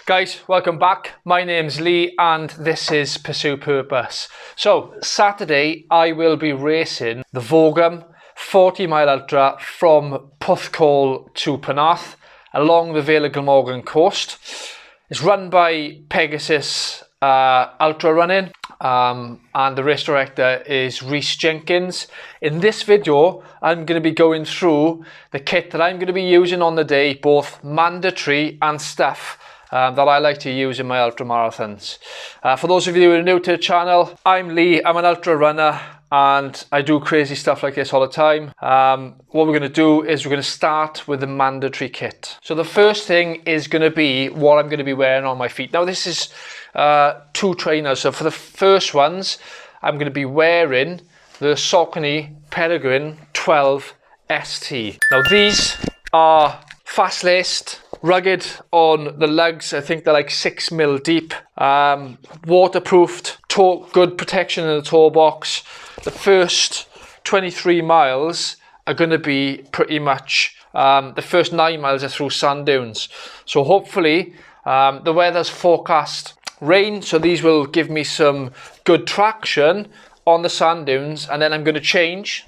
Guys, welcome back. My name's Lee and this is Pursue Purpose. So, Saturday I will be racing the Vogum 40 mile ultra from Purposeful to Penarth along the Vale of Glamorgan coast. It's run by Pegasus Ultra Running and the race director is Reece Jenkins. In this video, I'm going to be going through the kit that I'm going to be using on the day, both mandatory and stuff that I like to use in my ultra marathons. For those of you who are new to the channel, I'm Lee, I'm an ultra runner and I do crazy stuff like this all the time. What we're going to do is we're going to start with the mandatory kit. So the first thing is going to be what I'm going to be wearing on my feet. Now this is two trainers, so for the first ones I'm going to be wearing the Saucony Peregrine 12 ST. Now these are fast laced, rugged on the lugs. I think they're like 6mm deep, waterproofed, good protection in the toe box. The first 23 miles are going to be pretty much, the first 9 miles are through sand dunes. So hopefully the weather's forecast rain, so these will give me some good traction on the sand dunes, and then I'm going to change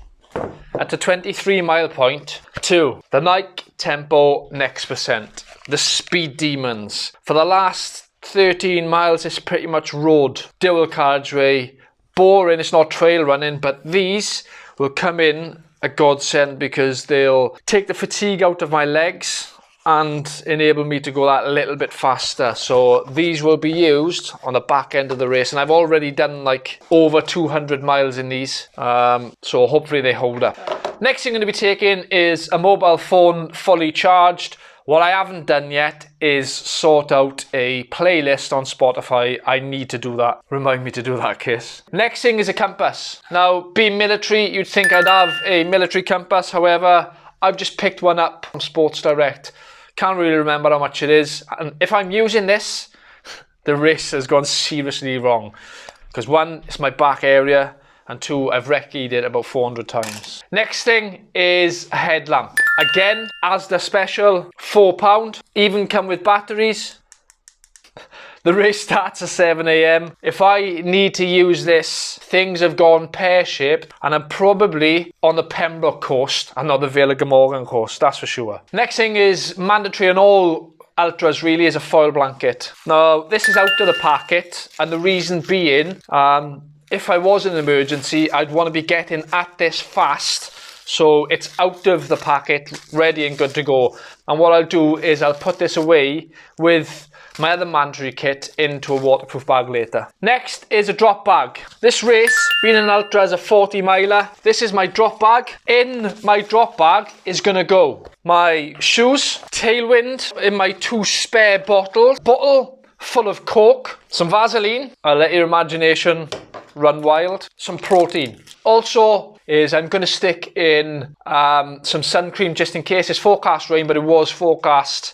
at the 23 mile point to the Nike Tempo Next Percent, the Speed Demons. For the last 13 miles it's pretty much road, dual carriageway, boring, it's not trail running, but these will come in a godsend because they'll take the fatigue out of my legs and enable me to go that little bit faster. So these will be used on the back end of the race, and I've already done like over 200 miles in these, so hopefully they hold up. Next thing I'm going to be taking is a mobile phone fully charged. What I haven't done yet is sort out a playlist on Spotify. I need to do that. Remind me to do that, Kiss. Next thing is a compass. Now, being military, you'd think I'd have a military compass. However, I've just picked one up from Sports Direct. Can't really remember how much it is. And if I'm using this, the race has gone seriously wrong. Because one, it's my back area. And two, I've recce'd it about 400 times. Next thing is a headlamp. Again, Asda special, £4. Even come with batteries. The race starts at 7 AM. If I need to use this, things have gone pear-shaped and I'm probably on the Pembroke coast and not the Vale of Glamorgan coast, that's for sure. Next thing is mandatory on all ultras really is a foil blanket. Now, this is out of the packet, and the reason being, if I was in an emergency, I'd want to be getting at this fast, so it's out of the packet, ready and good to go. And what I'll do is I'll put this away with my other mandatory kit into a waterproof bag later. Next is a drop bag. This race, being an ultra, is a 40 miler. This is my drop bag. In my drop bag is gonna go my shoes, tailwind in my 2 spare bottles, bottle full of Coke, some Vaseline, I'll let your imagination run wild, some protein. Also is I'm going to stick in some sun cream just in case. It's forecast rain, but it was forecast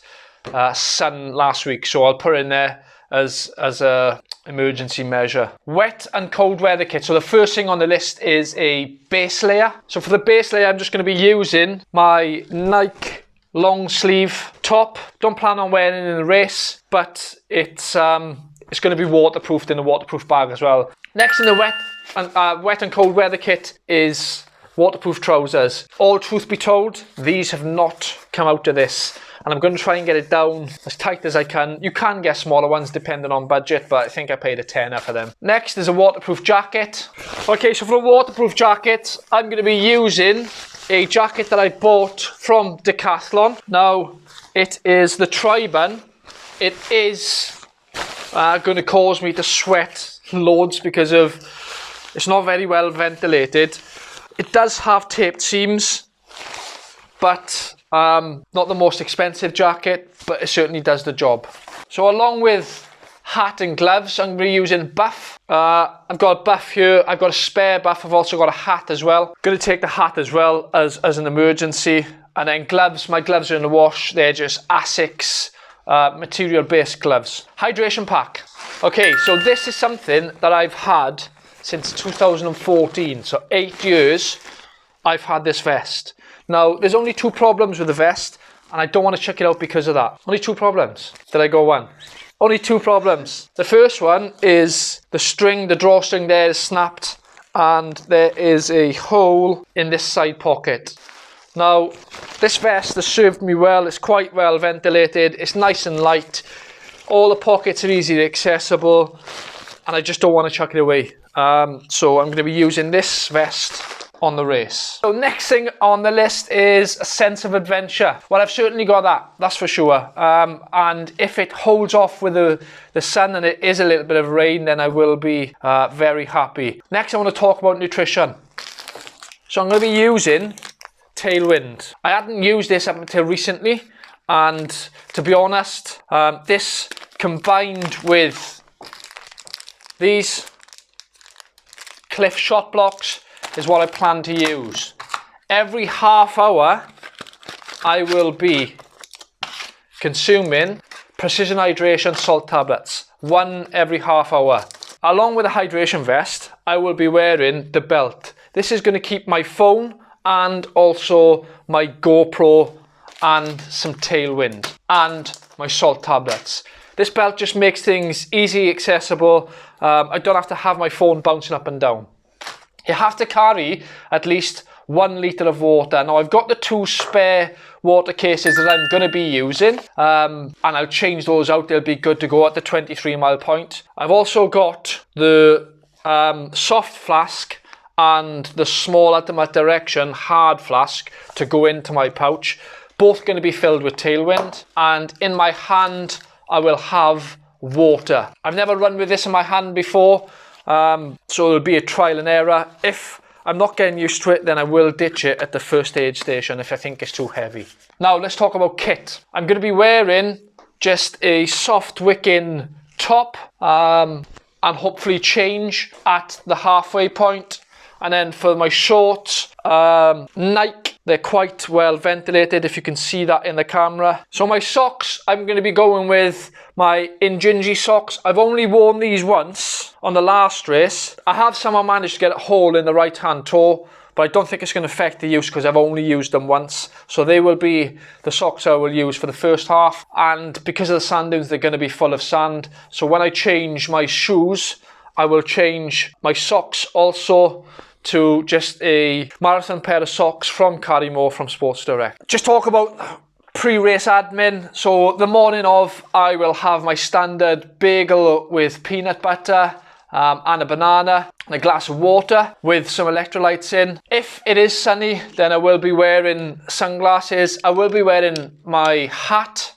sun last week, so I'll put it in there as a emergency measure. Wet and cold weather kit. So the first thing on the list is a base layer. So for the base layer, I'm just going to be using my Nike long sleeve top. Don't plan on wearing it in the race, but it's going to be waterproofed in a waterproof bag as well. Next in the wet and cold weather kit is waterproof trousers. All truth be told, these have not come out of this, and I'm going to try and get it down as tight as I can. You can get smaller ones depending on budget, but I think I paid a tenner for them. Next is a waterproof jacket. Okay, so for a waterproof jacket, I'm going to be using a jacket that I bought from Decathlon. Now, it is the Tri-Bun. It is going to cause me to sweat loads because of it's not very well ventilated. It does have taped seams, but not the most expensive jacket, but it certainly does the job. So along with hat and gloves, I'm going to be using buff. I've got a buff here, I've got a spare buff, I've also got a hat as well. I'm going to take the hat as well as an emergency. And then gloves, my gloves are in the wash, they're just Asics material based gloves. Hydration pack. Okay, so this is something that I've had since 2014, so 8 years I've had this vest. Now, there's only 2 problems with the vest, and I don't want to chuck it out because of that. Only 2 problems. Did I go one? Only two problems. The first one is the drawstring there is snapped, and there is a hole in this side pocket. Now, this vest has served me well. It's quite well ventilated. It's nice and light. All the pockets are easily accessible, and I just don't want to chuck it away. So I'm going to be using this vest on the race. So next thing on the list is a sense of adventure. Well, I've certainly got that, that's for sure. And if it holds off with the sun and it is a little bit of rain, then I will be very happy. Next, I want to talk about nutrition. So I'm going to be using Tailwind. I hadn't used this up until recently, and to be honest, this combined with these Cliff shot blocks is what I plan to use. Every half hour I will be consuming Precision Hydration salt tablets, one every half hour. Along with the hydration vest, I will be wearing the belt. This is going to keep my phone and also my GoPro and some Tailwind and my salt tablets. This belt just makes things easy, accessible. I don't have to have my phone bouncing up and down. You have to carry at least 1 litre of water. Now, I've got the 2 spare water cases that I'm going to be using, and I'll change those out. They'll be good to go at the 23 mile point. I've also got the soft flask and the small Ultimate Direction hard flask to go into my pouch. Both going to be filled with Tailwind, and in my hand I will have water. I've never run with this in my hand before, so it'll be a trial and error. If I'm not getting used to it, then I will ditch it at the first aid station if I think it's too heavy. Now let's talk about kit. I'm going to be wearing just a soft wicking top, and hopefully change at the halfway point. And then for my shorts, Nike, they're quite well ventilated, if you can see that in the camera. So my socks, I'm going to be going with my Injinji socks. I've only worn these once on the last race. I have somehow managed to get a hole in the right hand toe, but I don't think it's going to affect the use because I've only used them once. So they will be the socks I will use for the first half. And because of the sand dunes, they're going to be full of sand. So when I change my shoes, I will change my socks also to just a marathon pair of socks from Carrymore from Sports Direct. Just talk about pre-race admin. So the morning of, I will have my standard bagel with peanut butter and a banana and a glass of water with some electrolytes in. If it is sunny, then I will be wearing sunglasses. I will be wearing my hat,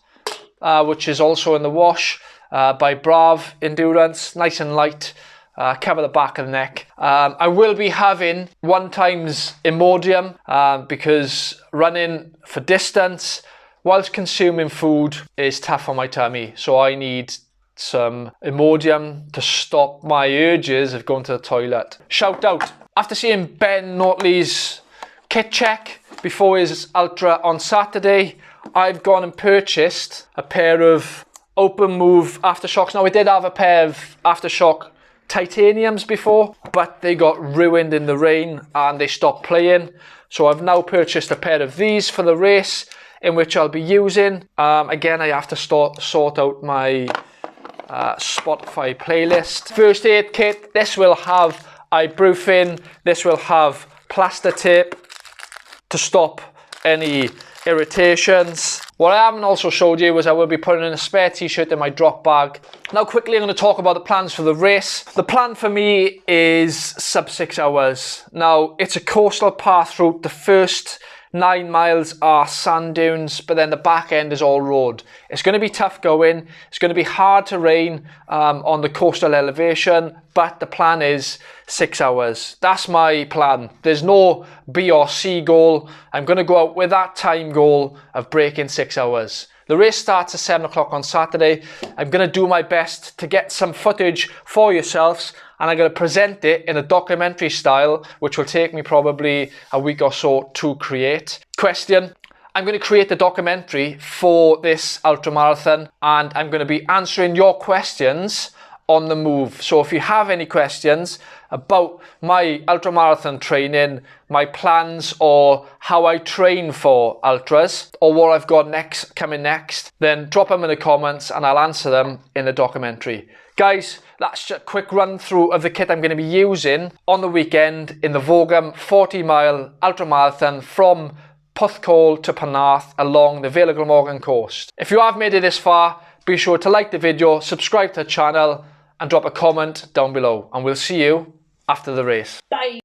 which is also in the wash by Brav Endurance, nice and light. Cover the back of the neck. I will be having 1 times Imodium because running for distance whilst consuming food is tough on my tummy. So I need some Imodium to stop my urges of going to the toilet. Shout out. After seeing Ben Notley's kit check before his ultra on Saturday, I've gone and purchased a pair of open move aftershocks. Now I did have a pair of aftershock titaniums before, but they got ruined in the rain and they stopped playing. So I've now purchased a pair of these for the race, in which I'll be using. Again, I have to sort out my Spotify playlist. First aid kit. This will have ibuprofen. This will have plaster tape to stop any irritations. What I haven't also showed you is I will be putting in a spare t-shirt in my drop bag. Now quickly I'm going to talk about the plans for the race. The plan for me is sub 6 hours. Now it's a coastal path route. The first 9 miles are sand dunes, but then the back end is all road. It's going to be tough going. It's going to be hard terrain on the coastal elevation, but the plan is 6 hours. That's my plan. There's no B or C goal. I'm going to go out with that time goal of breaking 6 hours. The race starts at 7 o'clock on Saturday. I'm going to do my best to get some footage for yourselves, and I'm going to present it in a documentary style, which will take me probably a week or so to create. Question: I'm going to create a documentary for this ultramarathon, and I'm going to be answering your questions on the move. So if you have any questions about my ultramarathon training, my plans, or how I train for ultras, or what I've got coming next, then drop them in the comments and I'll answer them in the documentary. Guys, that's just a quick run through of the kit I'm going to be using on the weekend in the Vogum 40-mile ultramarathon from Purposeful to Prerace along the Vale of Glamorgan coast. If you have made it this far, be sure to like the video, subscribe to the channel and drop a comment down below, and we'll see you after the race. Bye.